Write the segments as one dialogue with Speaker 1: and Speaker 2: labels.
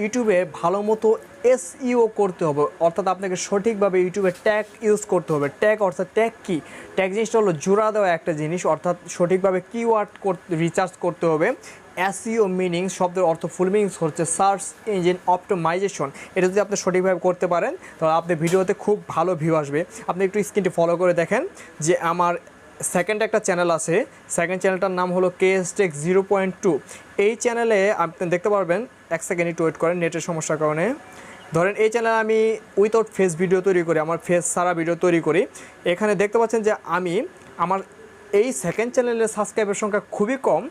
Speaker 1: ইউটিউবে ভালো মতো এসইও করতে হবে, অর্থাৎ আপনাকে সঠিকভাবে ইউটিউবে ট্যাগ ইউজ করতে হবে। ট্যাগ অর্থাৎ ট্যাগ কি? ট্যাগ জিনিসটা হলো জোড়া দেওয়া একটা জিনিস, অর্থাৎ সঠিকভাবে কিওয়ার্ড রিসার্চ করতে হবে। এসইও মিনিং শব্দের অর্থ ফুল মিনিংস হচ্ছে সার্চ ইঞ্জিন অপটিমাইজেশন। এটা যদি আপনি সঠিকভাবে করতে পারেন তাহলে আপনার ভিডিওতে খুব ভালো ভিউ আসবে। আপনি একটু স্ক্রিনটি ফলো করে দেখেন যে আমার সেকেন্ড একটা চ্যানেল আছে, সেকেন্ড চ্যানেলটার নাম হলো KSTech 0.2। এই চ্যানেলে আপনি দেখতে পারবেন, এক সেকেন্ড একটু ওয়েট করেন, নেটের সমস্যার কারণে। ধরেন এই চ্যানেলে আমি উইথাউট ফেস ভিডিও তৈরি করি, আমার ফেস সারা ভিডিও তৈরি করি। এখানে দেখতে পাচ্ছেন যে আমি আমার এই সেকেন্ড চ্যানেলের সাবস্ক্রাইবের সংখ্যা খুবই কম,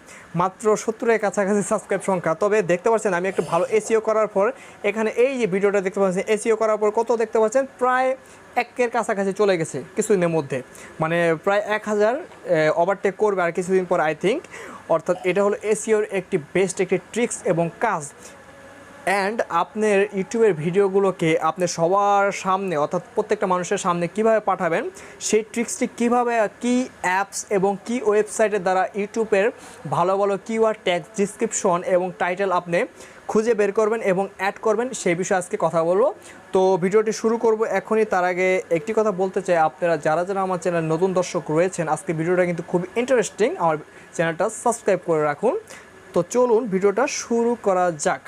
Speaker 1: মাত্র 70-এর কাছাকাছি সাবস্ক্রাইব সংখ্যা। তবে দেখতে পাচ্ছেন আমি একটা ভালো এসইও করার পর এখানে এই যে ভিডিওটা দেখতে পাচ্ছেন, এসইও করার পর কত দেখতে পাচ্ছেন, প্রায় 1-এর কাছাকাছি চলে গেছে কিছুদিনের মধ্যে, মানে প্রায় 1000 ওভারটেক করবে আর কিছুদিন পর আই থিঙ্ক। অর্থাৎ এটা হলো এসইওর একটি বেস্ট একটি ট্রিক্স এবং কাজ। অ্যান্ড আপনার ইউটিউবের ভিডিওগুলোকে আপনি সবার সামনে, অর্থাৎ প্রত্যেকটা মানুষের সামনে কিভাবে পাঠাবেন, সেই ট্রিক্সটি কিভাবে, কি অ্যাপস এবং কি ওয়েবসাইটের দ্বারা ইউটিউবের ভালো ভালো কিওয়ার্ড ট্যাগ ডিসক্রিপশন এবং টাইটেল আপনি খুঁজে বের করবেন এবং অ্যাড করবেন, সেই বিষয়ে আজকে কথা বলবো। তো ভিডিওটি শুরু করব এখনই। তার আগে একটি কথা বলতে চাই, আপনারা যারা যারা আমার চ্যানেল নতুন দর্শক রয়েছেন, আজকে ভিডিওটা কিন্তু খুব ইন্টারেস্টিং, আমার চ্যানেলটা সাবস্ক্রাইব করে রাখুন। তো চলুন ভিডিওটা শুরু করা যাক।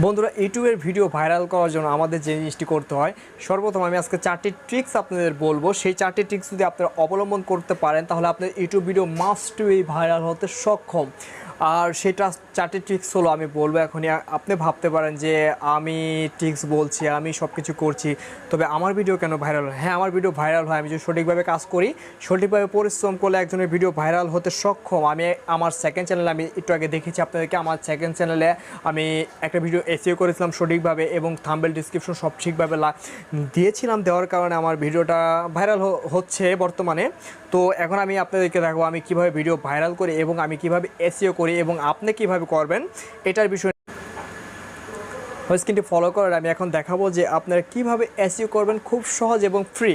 Speaker 1: বন্ধুরা, ইউটিউবের ভিডিও ভাইরাল করার জন্য আমাদের যে জিনিসটি করতে হয়, সর্বপ্রথম আমি আজকে 4টি ট্রিক্স আপনাদের বলবো। সেই 4টি ট্রিক্স যদি আপনারা অবলম্বন করতে পারেন তাহলে আপনার YouTube video must be viral হতে সক্ষম। আর সেটা 4টি ট্রিক্স হলো আমি বলবো এখনই। আপনি ভাবতে পারেন যে আমি ট্রিক্স বলছি, আমি সব কিছু করছি, তবে আমার ভিডিও কেন ভাইরাল হয়? হ্যাঁ, আমার ভিডিও ভাইরাল হয় আমি যদি সঠিকভাবে কাজ করি, সঠিকভাবে পরিশ্রম করলে একজনের ভিডিও ভাইরাল হতে সক্ষম। আমি আমার সেকেন্ড চ্যানেলে, আমি একটু আগে দেখেছি আপনাদেরকে, আমার সেকেন্ড চ্যানেলে আমি একটা ভিডিও এসইও করেছিলাম সঠিকভাবে এবং থাম্বনেল ডিসক্রিপশন সব ঠিকভাবে দিয়েছিলাম, দেওয়ার কারণে আমার ভিডিওটা ভাইরাল হচ্ছে বর্তমানে। তো এখন আমি আপনাদেরকে দেখাবো আমি কিভাবে ভিডিও ভাইরাল করি এবং আমি কিভাবে এসইও করি এবং আপনি কিভাবে করবেন এটার বিষয়ে স্ক্রিনটি ফলো করার আমি এখন দেখাবো যে আপনারা কিভাবে এসইও করবেন খুব সহজ এবং ফ্রি।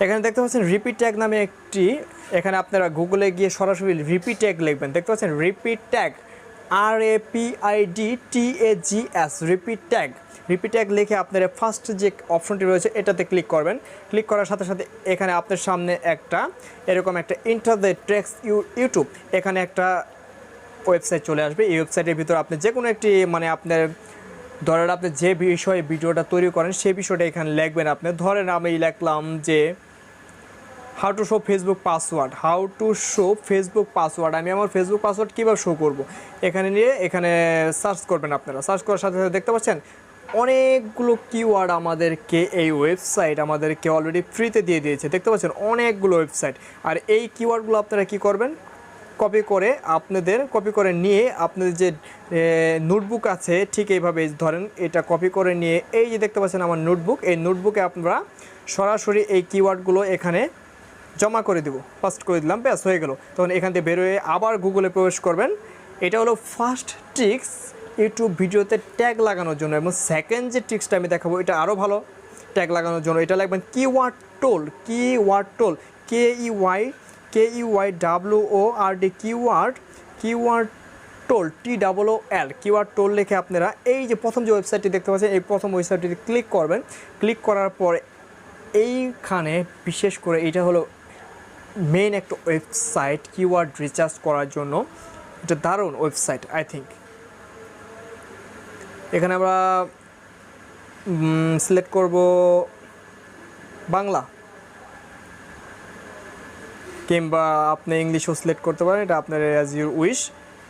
Speaker 1: এখানে দেখতে পাচ্ছেন রিপিট ট্যাগ নামে একটি, এখানে আপনারা গুগলে গিয়ে সরাসরি রিপিট ট্যাগ লিখবেন। দেখতে পাচ্ছেন repeat tag, RAPIDTAGS, repeat tag. Repeat tag লিখে আপনারা ফার্স্ট যে অপশনটি রয়েছে এটাতে ক্লিক করবেন। ক্লিক করার সাথে সাথে এখানে আপনার সামনে একটা এরকম একটা ইন্টার দ্য টেক্সট ইউটিউব, এখানে একটা ওয়েবসাইট চলে আসবে। এই ওয়েবসাইটের ভিতরে আপনি যে কোনো একটি, মানে আপনার ধরেন আপনি যে বিষয়ে ভিডিওটা তৈরি করেন সেই বিষয়টা এখানে লিখবেন। আপনি ধরেন আমি লিখলাম যে how to show Facebook password, how to show Facebook password. আমি আমার ফেসবুক পাসওয়ার্ড কীভাবে শো করব, এখানে নিয়ে এখানে সার্চ করবেন। আপনারা সার্চ করার সাথে সাথে দেখতে পাচ্ছেন অনেকগুলো কিওয়ার্ড আমাদেরকে এই ওয়েবসাইট আমাদেরকে অলরেডি ফ্রিতে দিয়ে দিয়েছে। দেখতে পাচ্ছেন অনেকগুলো ওয়েবসাইট। আর এই কিওয়ার্ডগুলো আপনারা কী করবেন, কপি করে নিয়ে আপনাদের যে নোটবুক আছে ঠিক এইভাবে ধরেন এটা কপি করে নিয়ে এই যে দেখতে পাচ্ছেন আমার নোটবুক, এই নোটবুকে আপনারা সরাসরি এই কিওয়ার্ডগুলো এখানে জমা করে দেবো, ফার্স্ট করে দিলাম, ব্যাস হয়ে গেল। তখন এখান থেকে বেরোয় আবার গুগলে প্রবেশ করবেন। এটা হলো ফার্স্ট ট্রিক্স ইউটিউব ভিডিওতে ট্যাগ লাগানোর জন্য। এবং সেকেন্ড যে ট্রিক্সটা আমি দেখাবো এটা আরও ভালো ট্যাগ লাগানোর জন্য। এটা লিখবেন keyword toll, KEYWORD, keyword toll, TOOL, keyword toll লিখে আপনারা এই যে প্রথম যে ওয়েবসাইটটি দেখতে পাচ্ছেন এই প্রথম ওয়েবসাইটটিতে ক্লিক করবেন। ক্লিক করার পরে এইখানে বিশেষ করে এটা হলো মেইন একটা ওয়েবসাইট কিওয়ার্ড রিসার্চ করার জন্য। এটা দারুণ ওয়েবসাইট আই থিঙ্ক। এখানে আমরা সিলেক্ট করব বাংলা, কিংবা আপনি ইংলিশও সিলেক্ট করতে পারেন, এটা আপনার অ্যাজ ইউর উইশ।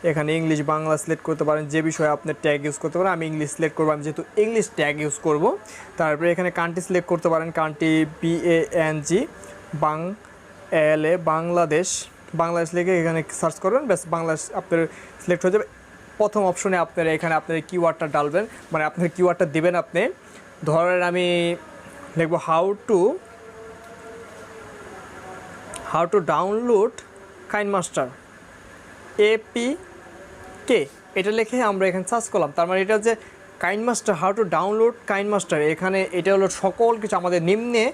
Speaker 1: এখানে ইংলিশ বাংলা সিলেক্ট করতে পারেন, যে বিষয়ে আপনি ট্যাগ ইউজ করতে পারেন। আমি ইংলিশ সিলেক্ট করবো, আমি যেহেতু ইংলিশ ট্যাগ ইউজ করব। তারপরে এখানে কান্ট্রি সিলেক্ট করতে পারেন, কান্ট্রি BANG, বাংলাদেশ লিখে এখানে সার্চ করবেন, ব্যাস বাংলাদেশ আপনার সিলেক্ট হয়ে যাবে। প্রথম অপশনে আপনারা এখানে আপনার কিওয়ার্ডটা ডালবেন, মানে আপনার কিওয়ার্ডটা দেবেন। আপনি ধরেন আমি লিখবো how to download KineMaster APK, এটা লিখে আমরা এখানে সার্চ করলাম। তার মানে এটা যে KineMaster, how to download KineMaster, এখানে এটা হলো সকল কিছু আমাদের নিম্নে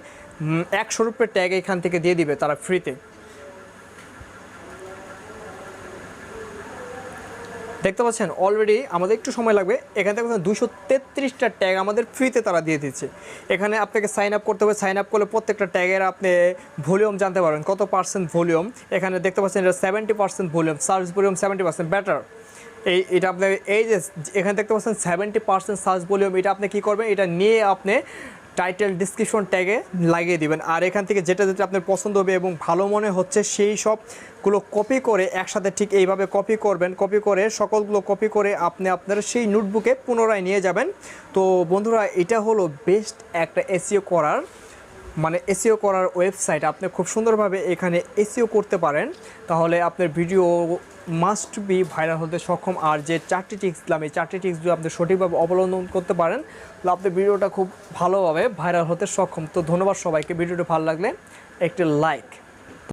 Speaker 1: 100 রুপির ট্যাগ এখান থেকে দিয়ে দিবে তারা ফ্রিতে। দেখতে পাচ্ছেন অলরেডি আমাদের একটু সময় লাগবে। এখান থেকে 233টা ট্যাগ আমাদের ফ্রিতে তারা দিয়ে দিচ্ছে। এখানে আপনাকে সাইন আপ করতে হবে, সাইন আপ করলে প্রত্যেকটা ট্যাগের আপনি ভলিউম জানতে পারবেন কত পার্সেন্ট ভলিউম। এখানে দেখতে পাচ্ছেন এটা 70% ভলিউম, সার্চ ভলিউম 70% বেটার। এটা আপনি এই যে এখানে দেখতে পাচ্ছেন 70% সার্চ ভলিউম, এটা আপনি কী করবেন, এটা নিয়ে আপনি টাইটেল ডিসক্রিপশন ট্যাগে লাগিয়ে দিবেন। আর এখান থেকে যেটা যেটা আপনার পছন্দ হবে এবং ভালো মনে হচ্ছে সেই সবগুলো কপি করে একসাথে ঠিক এইভাবে কপি করবেন। কপি করে সকলগুলো কপি করে আপনি আপনার সেই নোটবুকে পুনরায় নিয়ে যাবেন। তো বন্ধুরা, এটা হলো বেস্ট একটা এসইও করার এসইও করার ওয়েবসাইট। আপনি খুব সুন্দরভাবে এখানে এসইও করতে পারেন, তাহলে আপনার ভিডিও মাস্ট বি ভাইরাল হতে সক্ষম। আর যে 4টি টিপস দিলাম, এই 4টি টিপস যদি আপনি সঠিকভাবে অবলম্বন করতে পারেন তাহলে আপনার ভিডিওটা খুব ভালোভাবে ভাইরাল হতে সক্ষম। তো ধন্যবাদ সবাইকে। ভিডিওটা ভালো লাগলে একটি লাইক।